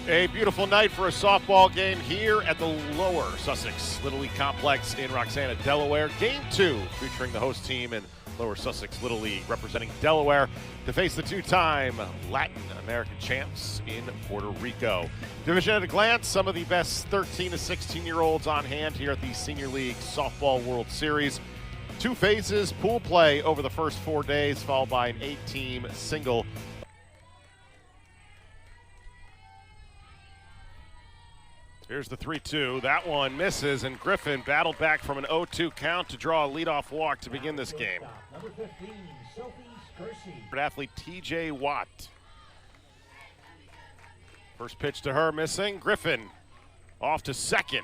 A beautiful night for a softball game here at the Lower Sussex Little League Complex in Roxana, Delaware. Game 2 featuring the host team and Lower Sussex Little League representing Delaware to face the two-time Latin American champs in Puerto Rico. Division at a glance, some of the best 13 to 16-year-olds on hand here at the Senior League Softball World Series. 2 phases, pool play over the first 4 days, followed by an 8-team single. Here's the 3-2. That one misses, and Griffin battled back from an 0-2 count to draw a leadoff walk to begin this game. Number 15, Sophie Athlete TJ Watt. First pitch to her missing. Griffin off to second.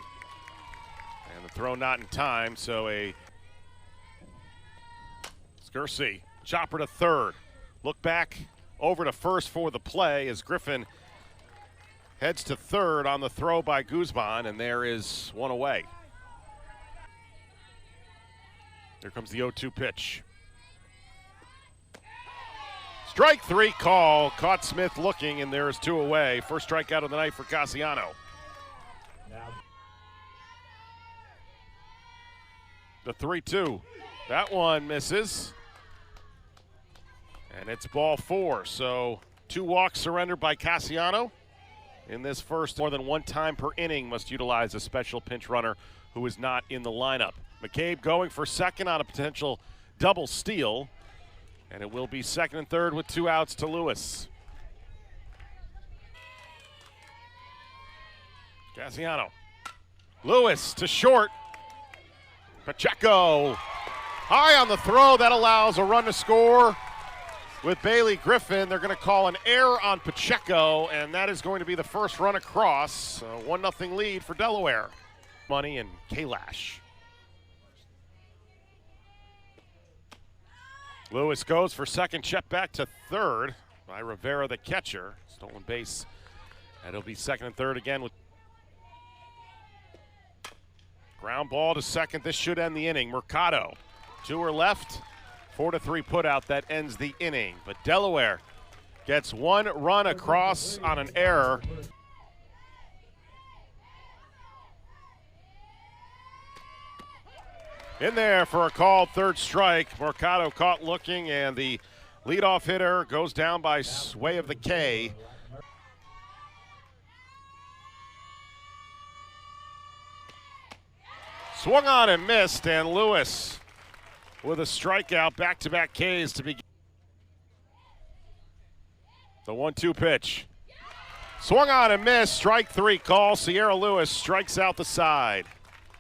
And the throw not in time, so a Scursey chopper to third. Look back over to first for the play as Griffin heads to third on the throw by Guzman, and there is one away. Here comes the 0-2 pitch. Strike 3 call. Caught Smith looking, and there is 2 away. First strikeout of the night for Cassiano. The 3-2. That one misses. And it's ball 4. So 2 walks surrendered by Cassiano. In this first, more than 1 time per inning must utilize a special pinch runner who is not in the lineup. McCabe going for second on a potential double steal. And it will be second and third with 2 outs to Lewis. Cassiano. Lewis to short. Pacheco high on the throw. That allows a run to score. With Bailey Griffin, they're going to call an error on Pacheco, and that is going to be the first run across. 1-0 lead for Delaware. Money and Kalash. Lewis goes for second, check back to third by Rivera, the catcher. Stolen base, and it'll be second and third again with ground ball to second. This should end the inning. Mercado, 2 are left. 4-3 putout that ends the inning. But Delaware gets 1 run across on an error. In there for a called third strike. Mercado caught looking, and the leadoff hitter goes down by way of the K. Swung on and missed, and Lewis with a strikeout, back-to-back Ks to begin. The 1-2 pitch. Swung on and missed, strike 3 call. Sierra Lewis strikes out the side.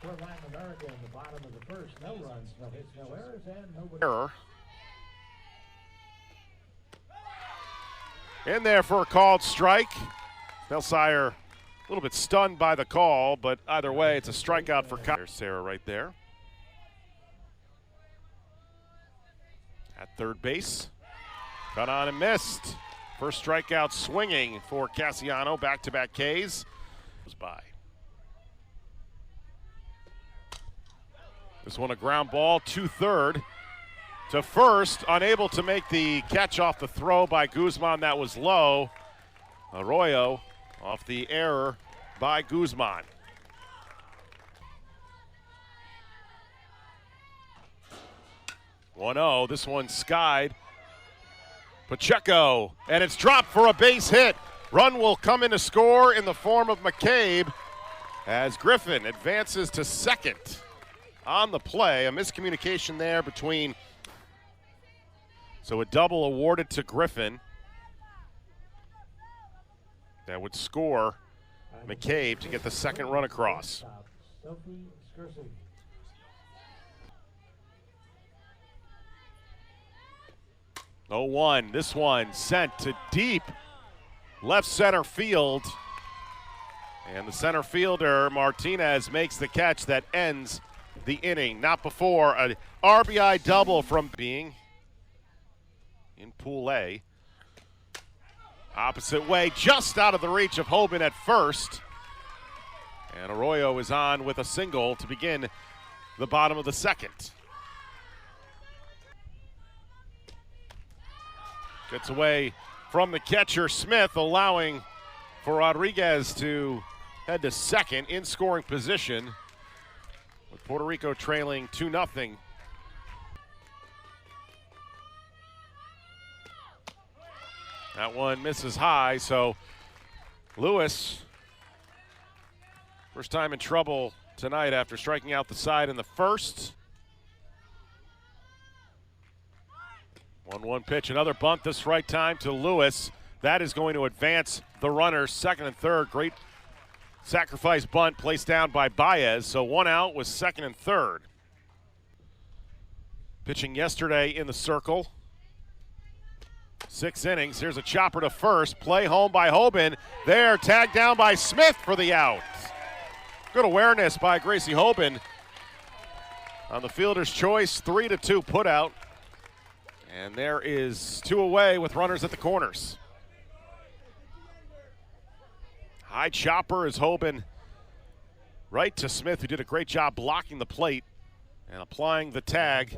for Latin America in the bottom of the first. No runs, no hits, no errors, and no error. In there for a called strike. Belsire a little bit stunned by the call, but either way, it's a strikeout for There's Sarah right there. At third base. Cut on and missed. First strikeout swinging for Cassiano. Back-to-back Ks. Was by. This one a ground ball to third. To first, unable to make the catch off the throw by Guzman. That was low. Arroyo off the error by Guzman. (1-0). This one skied. Pacheco, and it's dropped for a base hit. Run will come in to score in the form of McCabe as Griffin advances to second on the play. A miscommunication there between. So a double awarded to Griffin. That would score McCabe to get the second run across. 0-1. This one sent to deep left center field. And the center fielder, Martinez, makes the catch that ends the inning. Not before an RBI double from being in Pool A. Opposite way, just out of the reach of Hoban at first. And Arroyo is on with a single to begin the bottom of the second. Gets away from the catcher, Smith, allowing for Rodriguez to head to second in scoring position, with Puerto Rico trailing 2-0. That one misses high, so Lewis, first time in trouble tonight after striking out the side in the first. 1-1 pitch, another bunt this right time to Lewis. That is going to advance the runners second and third. Great sacrifice bunt placed down by Baez, so one out with second and third. Pitching yesterday in the circle. 6 innings. Here's a chopper to first. Play home by Hoban. There, tagged down by Smith for the out. Good awareness by Gracie Hoban on the fielder's choice. 3-2 put out. And there is 2 away with runners at the corners. High chopper is Hoban right to Smith, who did a great job blocking the plate and applying the tag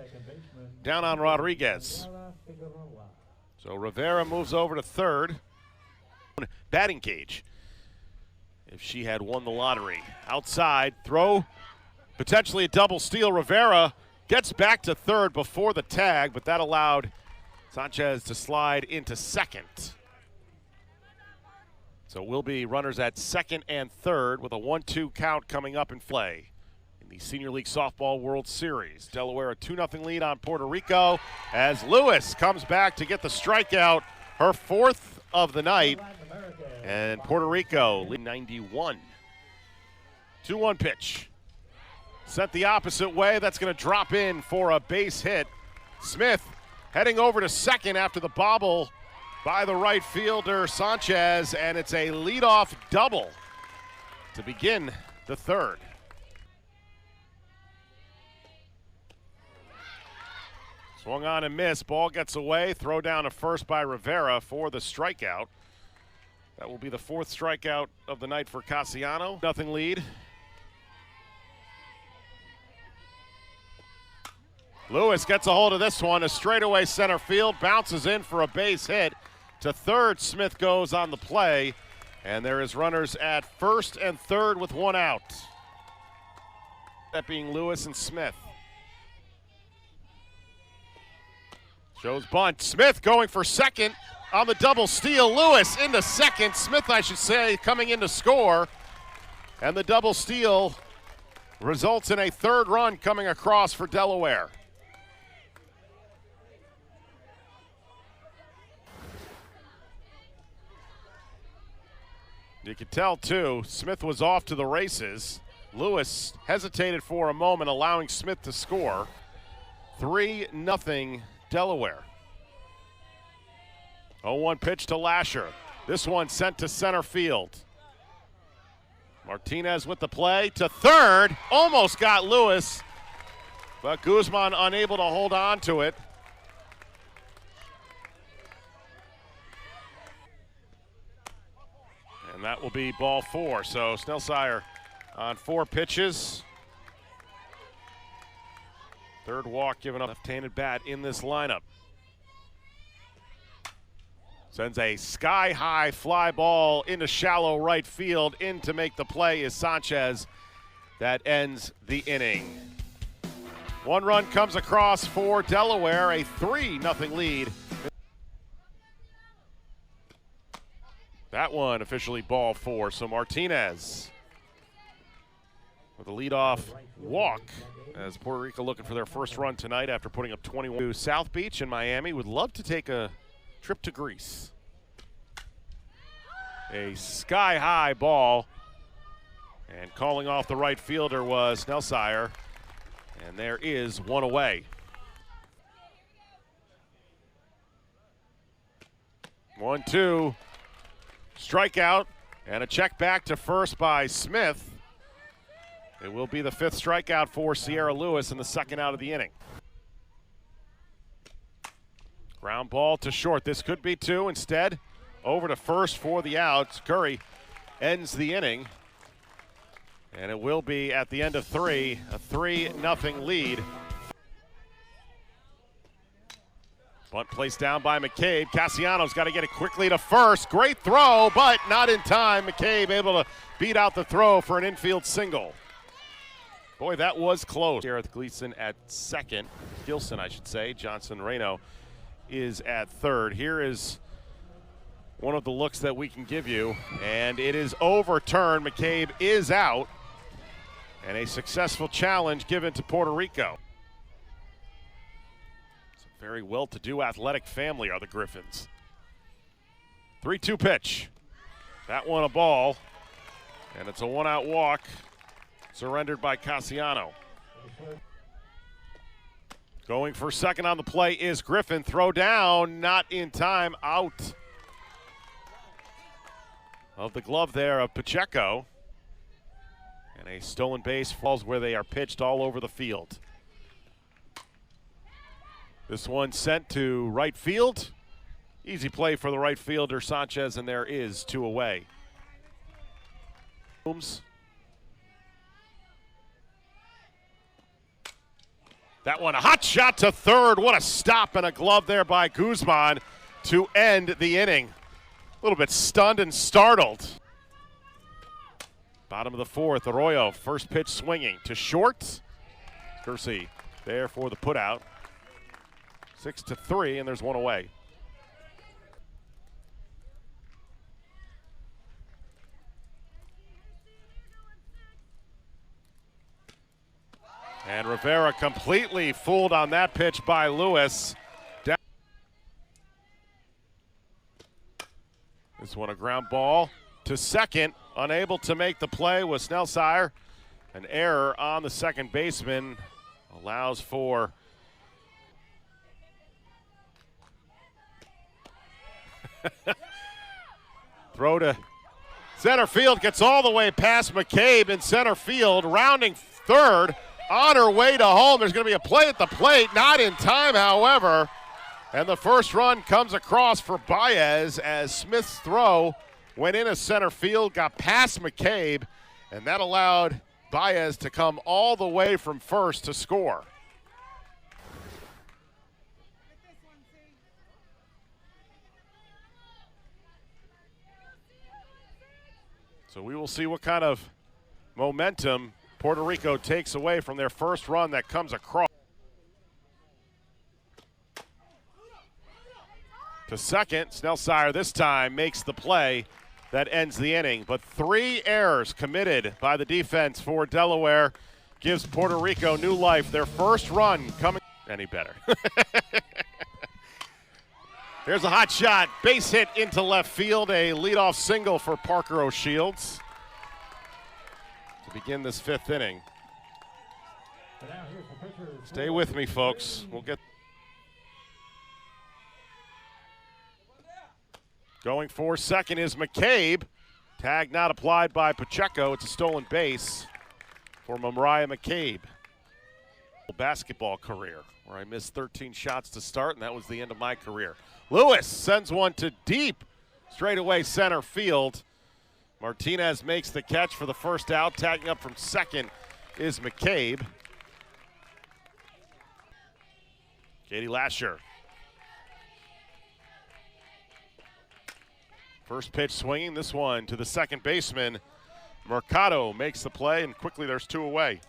down on Rodriguez. So Rivera moves over to third. Batting cage, if she had won the lottery. Outside, throw, potentially a double steal. Rivera gets back to third before the tag, but that allowed Sanchez to slide into second. So we'll be runners at second and third with a 1-2 count coming up in play in the Senior League Softball World Series. Delaware a 2-0 lead on Puerto Rico as Lewis comes back to get the strikeout, her 4th of the night. And Puerto Rico lead 91. 2-1 pitch. Sent the opposite way. That's going to drop in for a base hit. Smith heading over to second after the bobble by the right fielder Sanchez, and it's a leadoff double to begin the third. Swung on and missed. Ball gets away. Throw down to first by Rivera for the strikeout. That will be the 4th strikeout of the night for Cassiano. Nothing lead. Lewis gets a hold of this one. A straightaway center field. Bounces in for a base hit. To third, Smith goes on the play. And there is runners at first and third with 1 out. That being Lewis and Smith. Shows bunt. Smith going for second on the double steal. Lewis into second. Smith, I should say, coming in to score. And the double steal results in a 3rd run coming across for Delaware. You could tell, too, Smith was off to the races. Lewis hesitated for a moment, allowing Smith to score. 3-0 Delaware. 0-1 pitch to Lasher. This one sent to center field. Martinez with the play to third. Almost got Lewis, but Guzman unable to hold on to it. And that will be ball 4. So Snellsire on 4 pitches. 3rd walk given up. Left-handed bat in this lineup. Sends a sky-high fly ball into shallow right field. In to make the play is Sanchez. That ends the inning. 1 run comes across for Delaware, a 3-0 lead. That one officially ball 4. So Martinez with a leadoff walk as Puerto Rico looking for their first run tonight after putting up 21. South Beach in Miami would love to take a trip to Greece. A sky-high ball, and calling off the right fielder was Snellsire, and there is 1 away. 1-2, strikeout, and a check back to first by Smith. It will be the 5th strikeout for Sierra Lewis in the 2nd out of the inning. Ground ball to short. This could be 2. Instead, over to first for the outs. Curry ends the inning. And it will be at the end of 3, a 3-0 lead. Bunt placed down by McCabe. Cassiano's got to get it quickly to first. Great throw, but not in time. McCabe able to beat out the throw for an infield single. Boy, that was close. Gareth Gleason at second. Gilson, I should say. Johnson Reno is at third. Here is one of the looks that we can give you, and it is overturned. McCabe is out, and a successful challenge given to Puerto Rico. It's a very well-to-do athletic family are the Griffins. 3-2 pitch. That one a ball, and it's a one-out walk surrendered by Cassiano. Going for second on the play is Griffin. Throw down, not in time, out of the glove there of Pacheco. And a stolen base falls where they are pitched all over the field. This one sent to right field. Easy play for the right fielder, Sanchez, and there is two away. That one, a hot shot to third. What a stop and a glove there by Guzman to end the inning. A little bit stunned and startled. Bottom of the fourth, Arroyo, first pitch swinging to short. Kersey there for the putout. 6-3, and there's one away. And Rivera completely fooled on that pitch by Lewis. This one a ground ball to second. Unable to make the play was Snellsire. An error on the second baseman allows for throw to center field. Gets all the way past McCabe in center field. Rounding third. On her way to home. There's going to be a play at the plate. Not in time, however. And the first run comes across for Baez as Smith's throw went into center field, got past McCabe, and that allowed Baez to come all the way from first to score. So we will see what kind of momentum Puerto Rico takes away from their first run that comes across. To second, Snellsire this time makes the play that ends the inning. But three errors committed by the defense for Delaware gives Puerto Rico new life. Their first run coming any better. There's a hot shot, base hit into left field, a leadoff single for Parker O'Shields to begin this fifth inning. Stay with me, folks. We'll get going for second is McCabe. Tag not applied by Pacheco. It's a stolen base for Mariah McCabe. Basketball career where I missed 13 shots to start, and that was the end of my career. Lewis sends one to deep straightaway center field. Martinez makes the catch for the first out. Tagging up from second is McCabe. Katie Lasher. First pitch swinging, this one to the second baseman. Mercado makes the play, and quickly there's two away.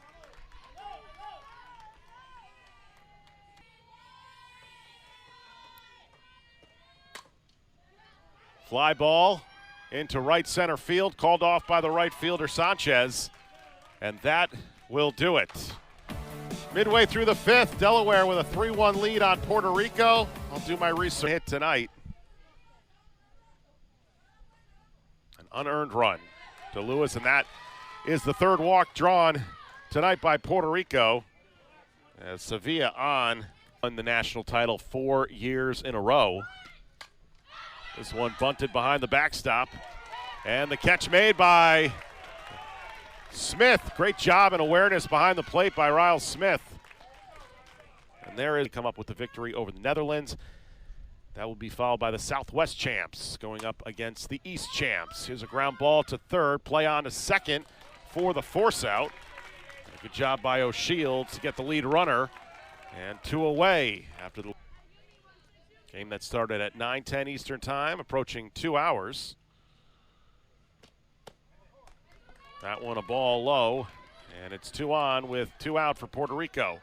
Fly ball into right center field, called off by the right fielder Sanchez, and that will do it. Midway through the fifth, Delaware with a 3-1 lead on Puerto Rico. I'll do my research hit tonight. An unearned run to Lewis, and that is the third walk drawn tonight by Puerto Rico. As Sevilla won the national title 4 years in a row. This one bunted behind the backstop. And the catch made by Smith. Great job and awareness behind the plate by Riles Smith. And there is come up with the victory over the Netherlands. That will be followed by the Southwest champs going up against the East champs. Here's a ground ball to third. Play on to second for the force out. Good job by O'Shields to get the lead runner. And two away after the Game that started at 9:10 Eastern Time, approaching 2 hours. That one a ball low, and it's 2 on with 2 out for Puerto Rico.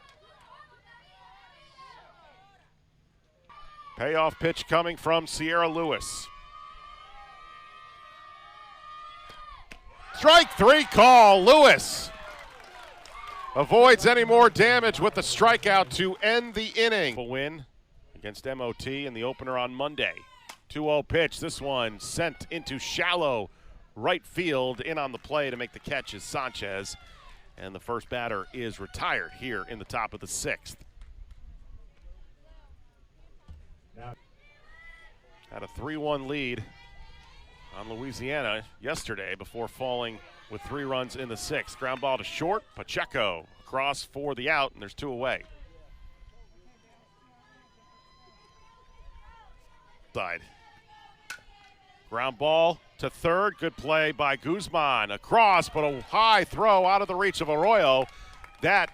Payoff pitch coming from Sierra Lewis. Strike 3 call. Lewis avoids any more damage with the strikeout to end the inning. A win against MOT in the opener on Monday. 2-0 pitch. This one sent into shallow right field. In on the play to make the catch is Sanchez. And the first batter is retired here in the top of the 6th. Had a 3-1 lead on Louisiana yesterday before falling with 3 runs in the 6th. Ground ball to short. Pacheco across for the out, and there's 2 away. Side. Ground ball to third. Good play by Guzman. Across, but a high throw out of the reach of Arroyo. That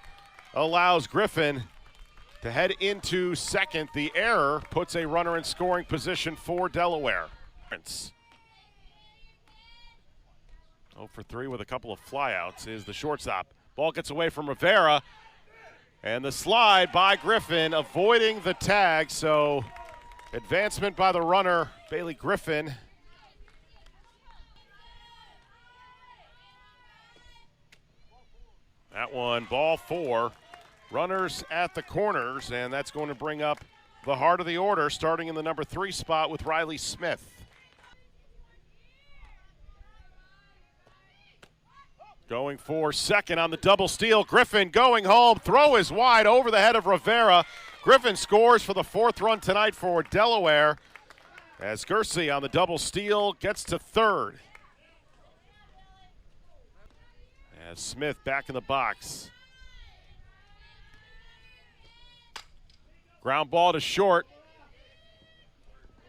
allows Griffin to head into second. The error puts a runner in scoring position for Delaware. 0 for 3 with a couple of flyouts is the shortstop. Ball gets away from Rivera, and the slide by Griffin avoiding the tag, so advancement by the runner, Bailey Griffin. That one, ball 4. Runners at the corners, and that's going to bring up the heart of the order, starting in the number 3 spot with Riley Smith. Going for second on the double steal. Griffin going home. Throw is wide over the head of Rivera. Griffin scores for the 4th run tonight for Delaware as Gersey on the double steal gets to third. As Smith back in the box. Ground ball to short.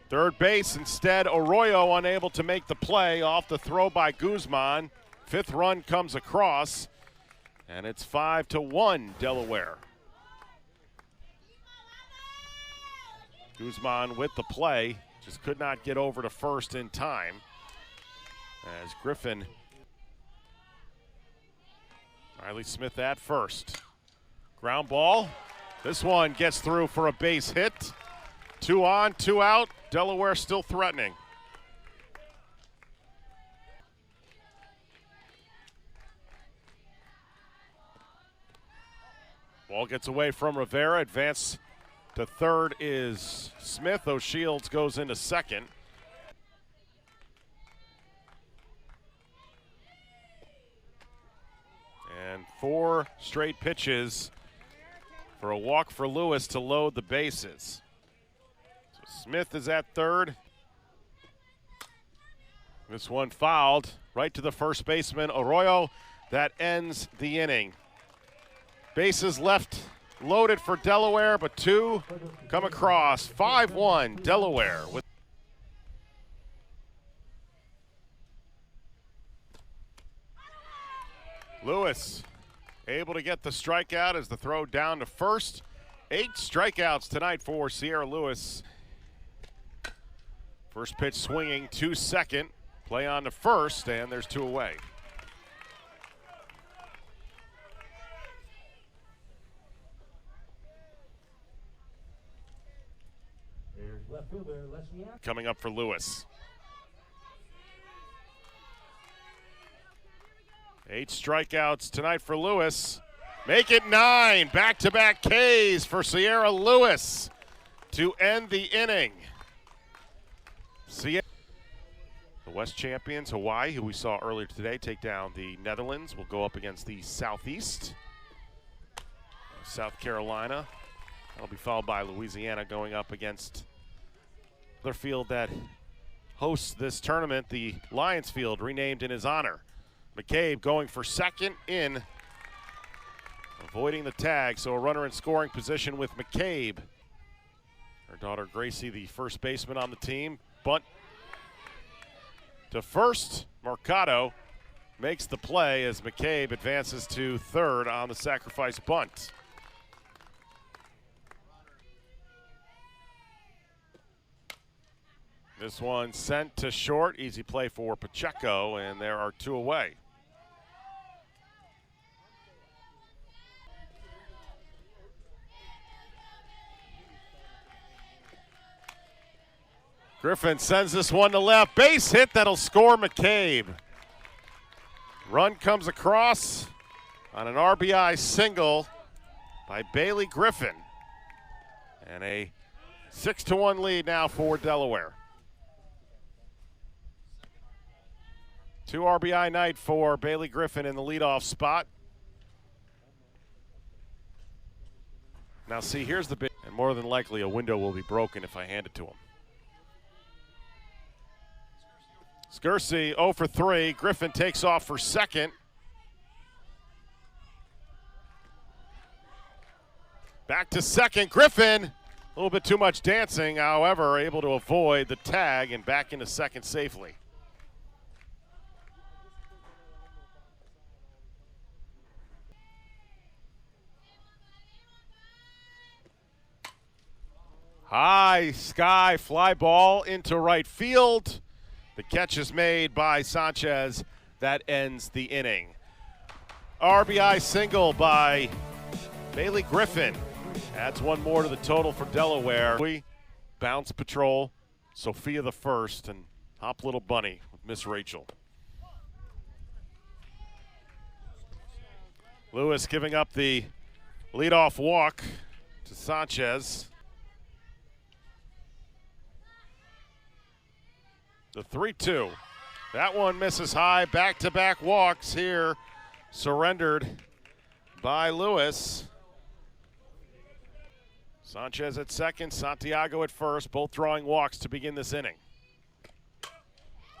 Third base instead. Arroyo unable to make the play off the throw by Guzman. 5th run comes across, and it's 5-1 Delaware. Guzman with the play, just could not get over to first in time. As Griffin, Riley Smith at first. Ground ball. This one gets through for a base hit. 2 on, 2 out. Delaware still threatening. Ball gets away from Rivera. Advance to third is Smith. O'Shields goes into second. And 4 straight pitches for a walk for Lewis to load the bases. So Smith is at third. This one fouled right to the first baseman, Arroyo. That ends the inning. Bases left loaded for Delaware, but 2 come across. 5-1 Delaware. Lewis able to get the strikeout as the throw down to first. 8 strikeouts tonight for Sierra Lewis. First pitch swinging to second. Play on to first, and there's 2 away. Coming up for Lewis. 8 strikeouts tonight for Lewis. Make it 9. Back-to-back Ks for Sierra Lewis to end the inning. The West champions, Hawaii, who we saw earlier today, take down the Netherlands. Will go up against the Southeast. South Carolina. That'll be followed by Louisiana going up against the field that hosts this tournament, the Lions Field, renamed in his honor. McCabe going for second in, avoiding the tag, so a runner in scoring position with McCabe. Her daughter Gracie, the first baseman on the team. Bunt to first. Mercado makes the play as McCabe advances to third on the sacrifice bunt. This one sent to short. Easy play for Pacheco, and there are 2 away. Griffin sends this one to left. Base hit that'll score McCabe. Run comes across on an RBI single by Bailey Griffin. And a 6-1 lead now for Delaware. 2 RBI night for Bailey Griffin in the leadoff spot. Now see, here's the big, and more than likely a window will be broken if I hand it to him. Scursy 0 for 3. Griffin takes off for second. Back to second. Griffin, a little bit too much dancing, however, able to avoid the tag and back into second safely. High sky fly ball into right field. The catch is made by Sanchez. That ends the inning. RBI single by Bailey Griffin. Adds 1 more to the total for Delaware. Bounce patrol, Sophia the first, and Hop Little Bunny with Miss Rachel. Lewis giving up the leadoff walk to Sanchez. The 3-2. That one misses high. Back-to-back walks here. Surrendered by Lewis. Sanchez at second, Santiago at first, both drawing walks to begin this inning.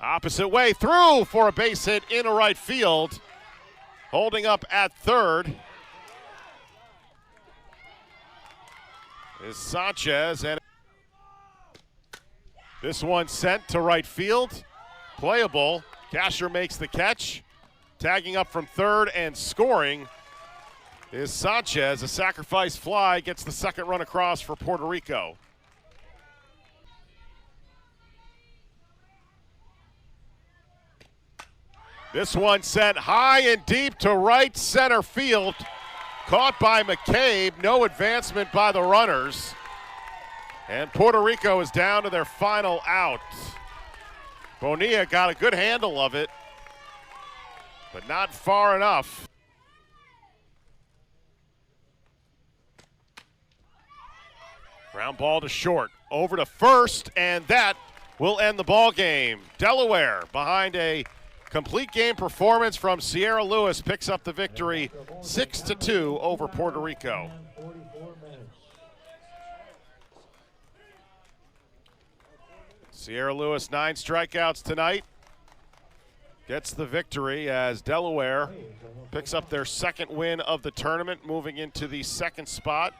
Opposite way through for a base hit into right field. Holding up at third is Sanchez, and this one sent to right field. Playable. Casher makes the catch. Tagging up from third and scoring is Sanchez. A sacrifice fly gets the second run across for Puerto Rico. This one sent high and deep to right center field. Caught by McCabe. No advancement by the runners. And Puerto Rico is down to their final out. Bonilla got a good handle of it, but not far enough. Ground ball to short, over to first, and that will end the ball game. Delaware, behind a complete game performance from Sierra Lewis, picks up the victory 6-2 over Puerto Rico. Sierra Lewis, 9 strikeouts tonight. Gets the victory as Delaware picks up their second win of the tournament, moving into the second spot